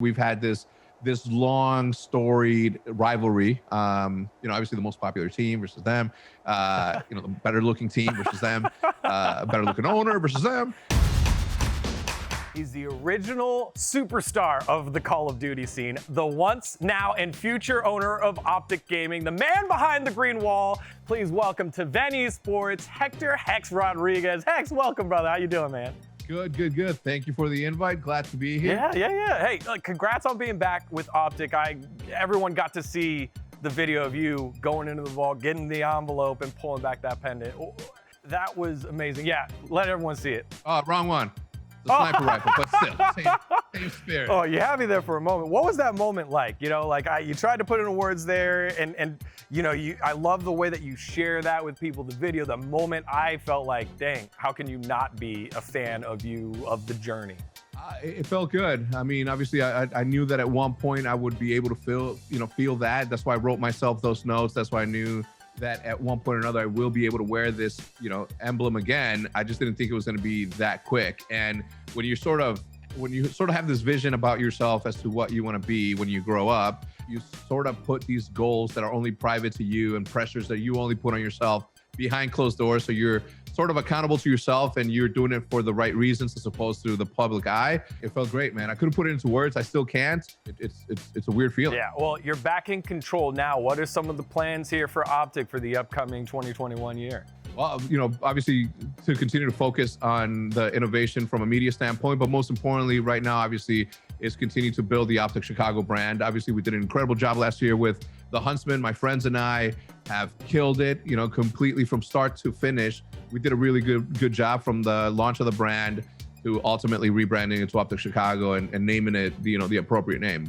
We've had this long storied rivalry. Obviously the most popular team versus them. The better looking team versus them. Better looking owner versus them. He's the original superstar of the Call of Duty scene, the once, now, and future owner of Optic Gaming, the man behind the green wall. Please welcome to VENN Esports, Hector Hex Rodriguez. Hex, welcome, brother. How you doing, man? Good. Thank you for the invite. Glad to be here. Yeah. Hey, congrats on being back with Optic. Everyone got to see the video of you going into the vault, getting the envelope, and pulling back that pendant. That was amazing. Yeah, let everyone see it. Oh, wrong one. The sniper rifle, but still, same spirit. Oh, you had me there for a moment. What was that moment like? You tried to put in words there, and I love the way that you share that with people. The video, the moment, I felt like, dang, how can you not be a fan of the journey? It felt good. I mean, obviously, I knew that at one point I would be able to feel that. That's why I wrote myself those notes. That's why I knew that at one point or another I will be able to wear this, emblem again. I just didn't think it was going to be that quick. And when you sort of have this vision about yourself as to what you want to be when you grow up, you sort of put these goals that are only private to you and pressures that you only put on yourself behind closed doors. So you're sort of accountable to yourself and you're doing it for the right reasons as opposed to the public eye. It felt great, man. I couldn't put it into words. I still can't. It's a weird feeling. Yeah, well, you're back in control now. What are some of the plans here for Optic for the upcoming 2021 year? Well, obviously to continue to focus on the innovation from a media standpoint, but most importantly right now, obviously, is continue to build the Optic Chicago brand. Obviously, we did an incredible job last year with the Huntsman. My friends and I have killed it, completely from start to finish. We did a really good job from the launch of the brand to ultimately rebranding it to Optic Chicago and naming it the appropriate name.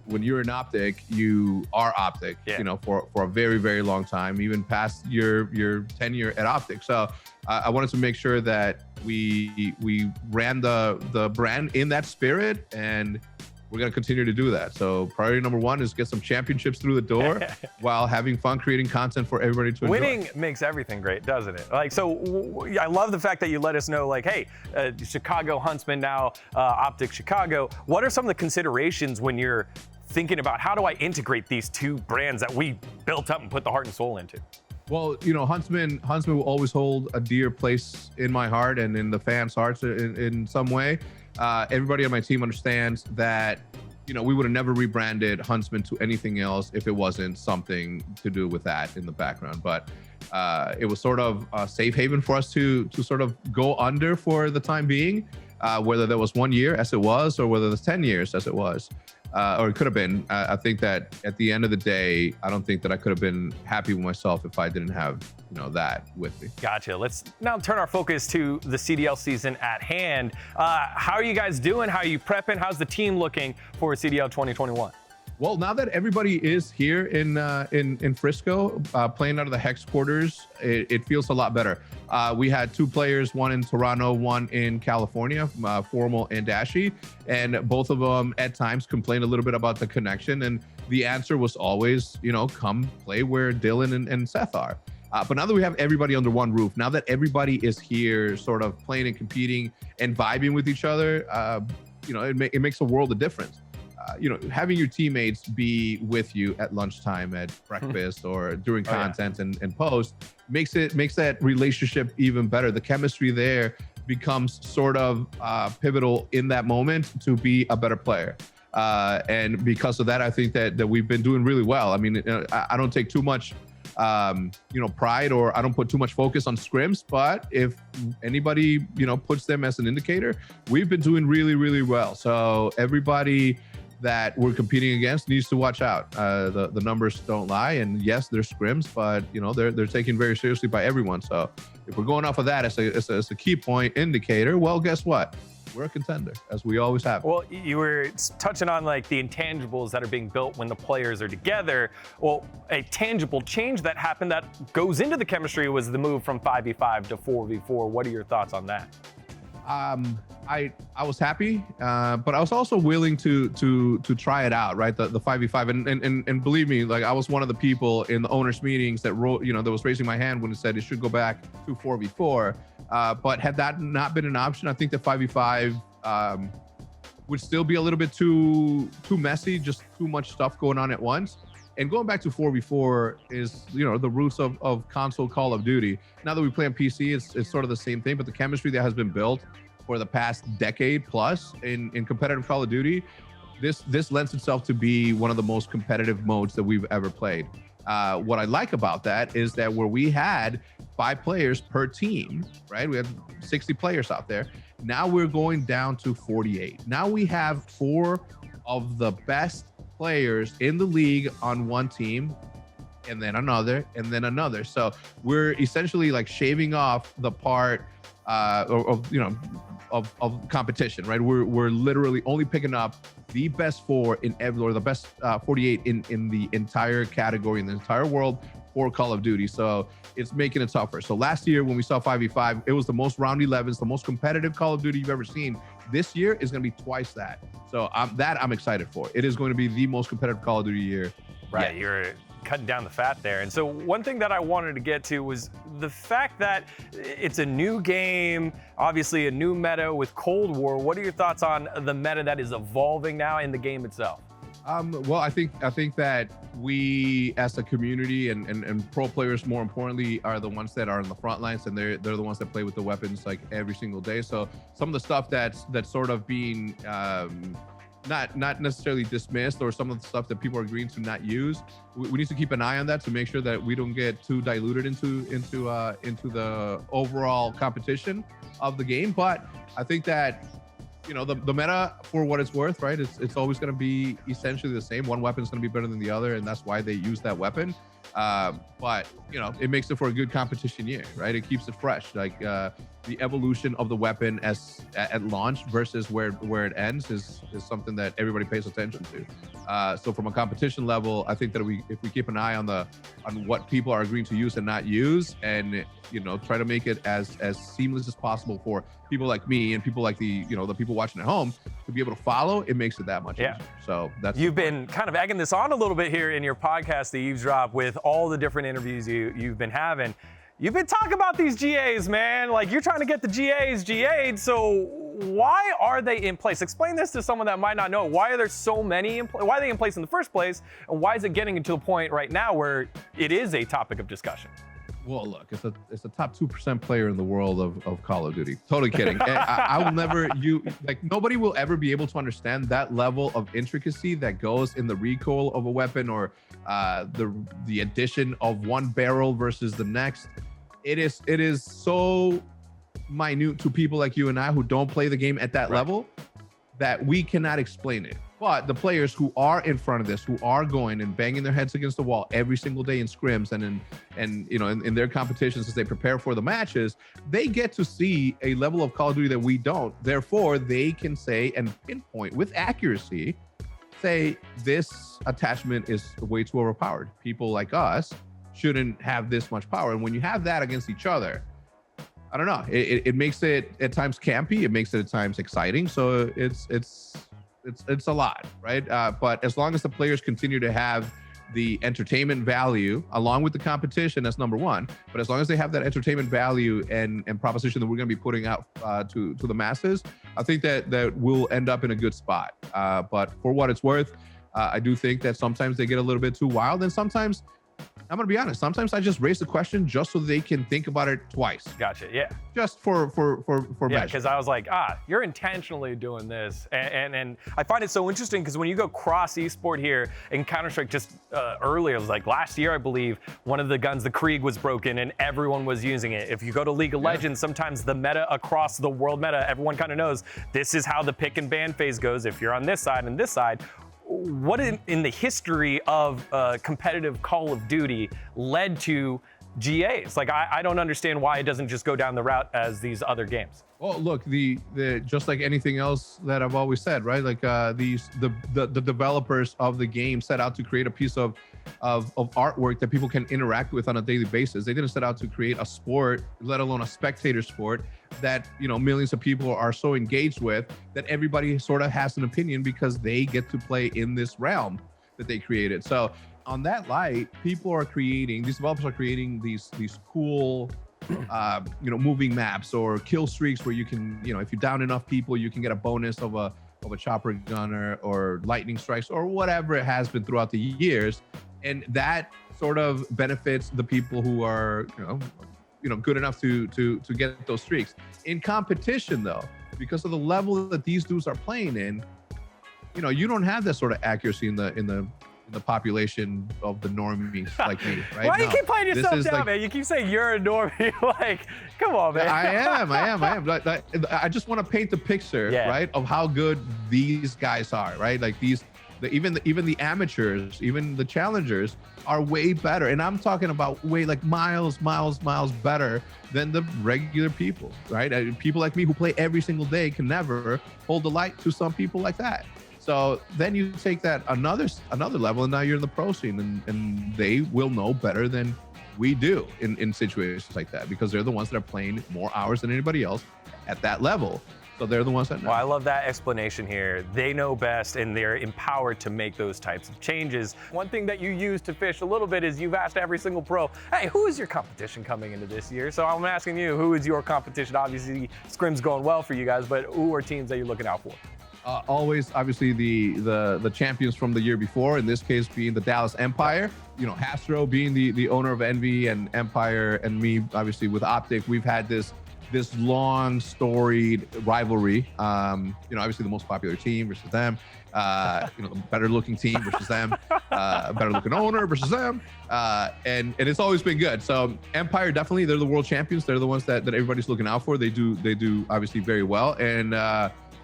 When you're in Optic, you are Optic, for a very, very long time, even past your tenure at Optic. So I wanted to make sure that we ran the brand in that spirit, and we're going to continue to do that. So priority number one is get some championships through the door while having fun creating content for everybody to enjoy. Winning makes everything great, doesn't it? I love the fact that you let us know, hey, Chicago Huntsman now, Optic Chicago. What are some of the considerations when you're thinking about how do I integrate these two brands that we built up and put the heart and soul into? Well, Huntsman will always hold a dear place in my heart and in the fans' hearts in some way. Everybody on my team understands that, we would have never rebranded Huntsman to anything else if it wasn't something to do with that in the background. But it was sort of a safe haven for us to sort of go under for the time being, whether that was 1 year as it was, or whether it's 10 years as it was. Or it could have been. I think that at the end of the day, I don't think that I could have been happy with myself if I didn't have, that with me. Gotcha. Let's now turn our focus to the CDL season at hand. How are you guys doing? How are you prepping? How's the team looking for CDL 2021? Well, now that everybody is here in Frisco, playing out of the Hex quarters, it feels a lot better. We had two players, one in Toronto, one in California, Formal and Dashy, and both of them at times complained a little bit about the connection. And the answer was always, come play where Dylan and Seth are. But now that we have everybody under one roof, now that everybody is here sort of playing and competing and vibing with each other, it makes a world of difference. Having your teammates be with you at lunchtime, at breakfast, or during content and post makes that relationship even better. The chemistry there becomes sort of pivotal in that moment to be a better player. And because of that, I think that we've been doing really well. I mean, I don't take too much pride, or I don't put too much focus on scrims, but if anybody, puts them as an indicator, we've been doing really, really well. So everybody that we're competing against needs to watch out. The numbers don't lie, and yes, there's scrims, but they're taken very seriously by everyone. So if we're going off of that as a key point indicator, well, guess what? We're a contender, as we always have. Well, you were touching on the intangibles that are being built when the players are together. Well, a tangible change that happened that goes into the chemistry was the move from 5v5 to 4v4. What are your thoughts on that? I was happy, but I was also willing to try it out, right? The 5v5, and believe me, I was one of the people in the owners' meetings that that was raising my hand when it said it should go back to 4v4. But had that not been an option, I think the 5v5 would still be a little bit too messy, just too much stuff going on at once. And going back to 4v4 is, the roots of console Call of Duty. Now that we play on PC, it's sort of the same thing, but the chemistry that has been built for the past decade plus in competitive Call of Duty, this lends itself to be one of the most competitive modes that we've ever played. What I like about that is that where we had 5 players per team, right? We had 60 players out there. Now we're going down to 48. Now we have 4 of the best players in the league on one team, and then another, and then another. So we're essentially like shaving off the part of competition, right? We're literally only picking up the best 4 in every, or the best 48 in the entire category in the entire world for Call of Duty. So it's making it tougher. So last year when we saw 5v5, it was the most round 11s, the most competitive Call of Duty you've ever seen. This year is going to be twice that. So I'm excited for. It is going to be the most competitive Call of Duty year. Right, yeah. You're cutting down the fat there. And so one thing that I wanted to get to was the fact that it's a new game, obviously a new meta with Cold War. What are your thoughts on the meta that is evolving now in the game itself? Well, I think that we as a community and pro players, more importantly, are the ones that are on the front lines, and they're the ones that play with the weapons like every single day. So some of the stuff that's sort of being not necessarily dismissed, or some of the stuff that people are agreeing to not use, we need to keep an eye on that to make sure that we don't get too diluted into the overall competition of the game. But I think that the meta, for what it's worth, right? It's always going to be essentially the same. One weapon is going to be better than the other, and that's why they use that weapon. But it makes it for a good competition year, right? It keeps it fresh. Like the evolution of the weapon at launch versus where it ends is something that everybody pays attention to. So from a competition level, I think that if we keep an eye on what people are agreeing to use and not use, and try to make it as seamless as possible for people like me and people like the people watching at home to be able to follow, it makes it that much easier. So you've been kind of egging this on a little bit here in your podcast, The Eavesdrop, with all the different interviews you've been having. You've been talking about these GAs, man. Like, you're trying to get the GAs GA'd, so why are they in place? Explain this to someone that might not know. Why are there so many why are they in place in the first place, and why is it getting to a point right now where it is a topic of discussion? Well, look, it's a top 2% player in the world of Call of Duty. Totally kidding. I will never, nobody will ever be able to understand that level of intricacy that goes in the recoil of a weapon, or the addition of one barrel versus the next. It is so minute to people like you and I who don't play the game at that level that we cannot explain it. But the players who are in front of this, who are going and banging their heads against the wall every single day in scrims and in their competitions as they prepare for the matches, they get to see a level of Call of Duty that we don't. Therefore, they can say and pinpoint with accuracy, say this attachment is way too overpowered. People like us shouldn't have this much power. And when you have that against each other, I don't know, it makes it at times campy. It makes it at times exciting. So it's a lot, right? But as long as the players continue to have the entertainment value along with the competition, that's number one. But as long as they have that entertainment value and proposition that we're going to be putting out to the masses, I think that we'll end up in a good spot. But for what it's worth, I do think that sometimes they get a little bit too wild, and sometimes, I'm gonna be honest, sometimes I just raise the question just so they can think about it twice. Gotcha, yeah. Just for yeah, because I was like, you're intentionally doing this. And I find it so interesting because when you go cross esport here in Counter-Strike, just earlier, it was like last year, I believe, one of the guns, the Krieg, was broken and everyone was using it. If you go to League of Legends, sometimes the meta across the world meta, everyone kind of knows this is how the pick and ban phase goes if you're on this side and this side. What in the history of competitive Call of Duty led to GAs? Like, I don't understand why it doesn't just go down the route as these other games. Well, look, the just like anything else that I've always said, right? Like the developers of the game set out to create a piece of artwork that people can interact with on a daily basis. They didn't set out to create a sport, let alone a spectator sport that millions of people are so engaged with that everybody sort of has an opinion because they get to play in this realm that they created. So on that light, these developers are creating these cool moving maps or kill streaks where you can, if you down enough people, you can get a bonus of of a chopper gunner or lightning strikes or whatever it has been throughout the years. And that sort of benefits the people who are, good enough to get those streaks. In competition, though, because of the level that these dudes are playing in, you don't have that sort of accuracy in the population of the normies like me, right? Why do you keep playing yourself down, man? You keep saying you're a normie. Like, come on, man. I am. I just want to paint the picture, right, of how good these guys are, right? Like even the amateurs, even the challengers are way better. And I'm talking about way like miles better than the regular people, right? People like me who play every single day can never hold the light to some people like that. So then you take that another level, and now you're in the pro scene, and they will know better than we do in situations like that, because they're the ones that are playing more hours than anybody else at that level. So they're the ones that know. Well, I love that explanation here. They know best, and they're empowered to make those types of changes. One thing that you use to fish a little bit is you've asked every single pro, hey, who is your competition coming into this year? So I'm asking you, who is your competition? Obviously, Scrim's going well for you guys, but who are teams that you're looking out for? Always, obviously, the champions from the year before, in this case being the Dallas Empire. H3CZ being the owner of Envy and Empire, and me, obviously, with Optic, we've had this long storied rivalry. Obviously the most popular team versus them, the better looking team versus them, better looking owner versus them. And it's always been good. So Empire, definitely, they're the world champions. They're the ones that everybody's looking out for. They do obviously very well.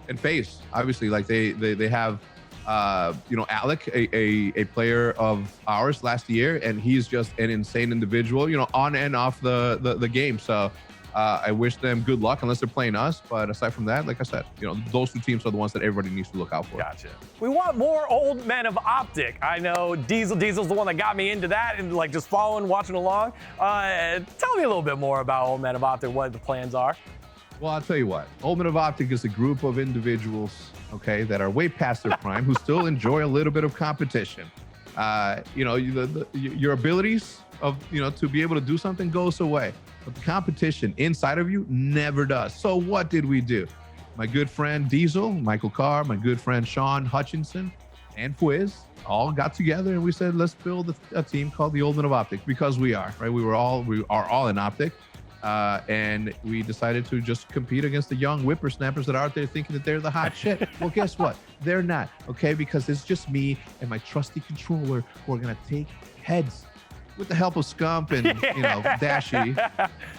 And FaZe, obviously, like they have, Alec, a player of ours last year, and he's just an insane individual, on and off the game. So I wish them good luck unless they're playing us. But aside from that, like I said, those two teams are the ones that everybody needs to look out for. Gotcha. We want more old men of Optic. I know Diesel's the one that got me into that and like just following, watching along. Tell me a little bit more about old men of Optic, what the plans are. Well, I'll tell you what. Old Men of Optic is a group of individuals, okay, that are way past their prime, who still enjoy a little bit of competition. Your abilities of, to be able to do something goes away, but the competition inside of you never does. So what did we do? My good friend Diesel, Michael Carr, my good friend Sean Hutchinson, and Fwiz all got together and we said, let's build a team called the Old Men of Optic, because we are, right? We are all in Optic. And we decided to just compete against the young whippersnappers that are out there thinking that they're the hot shit. Well, guess what? They're not, okay? Because it's just me and my trusty controller who are going to take heads with the help of Scump and, Dashy,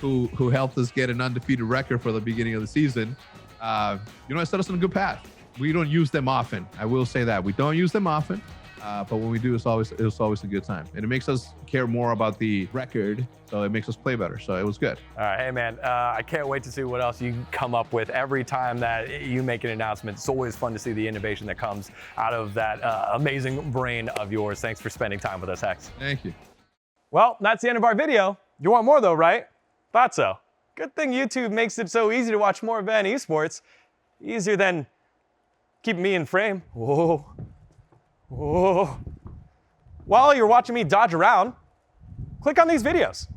who helped us get an undefeated record for the beginning of the season. It set us on a good path. We don't use them often. I will say that. We don't use them often. But when we do, it's always a good time, and it makes us care more about the record, so it makes us play better. So it was good. All right, hey man, I can't wait to see what else you come up with every time that you make an announcement. It's always fun to see the innovation that comes out of that amazing brain of yours. Thanks for spending time with us, Hex. Thank you. Well, that's the end of our video. You want more though, right? Thought so. Good thing YouTube makes it so easy to watch more VENN Esports. Easier than keeping me in frame. Whoa. Whoa. While you're watching me dodge around, click on these videos.